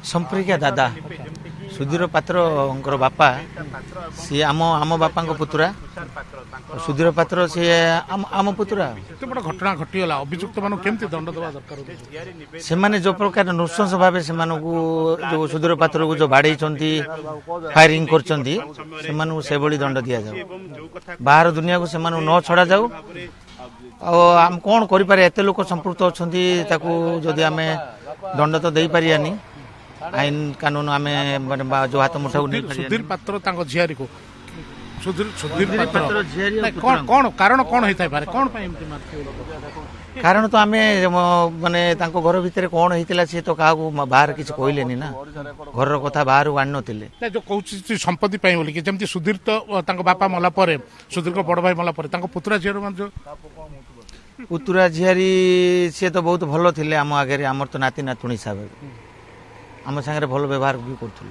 संपर्किया दादा सुधीर पात्र बापा सी आम बापा पुतुरा सुधीर पात्र सी आम पुतुरा एते बड़ घटना घटीगला अभियुक्त मान केमती दंड देवा दरकार से माने जो प्रकार नृशंस भाव से जो सुधीर पात्र को जो बाड़े फायरिंग कर दंड दि जाऊ बाहर दुनिया को से न छड़ा जाऊ आम कौन करें एत लोक संपृक्त अच्छा जदि आम दंड तो दे पारियानी आईन कानून आम जो हाथ मुठा सुधीर पात्र झियारी को सुधीर पात्र कौन कारण कौन होता है कौन कारण तो आम माने घर भितर कौन होता सी तो क्या बाहर किसी कहले ना घर कथा बाहर आनी नथिले जो कहूँ संपत्ति बोलिकी जमी सुधीर तो बापा मला सुधीर को बड़ भाई मला पुतुरा झीर जो पुतुरा झियारी सी तो बहुत भल थे आम आगे आमर तो नाती नातुणी हिसाब आम सागर भल व्यवहार भी कर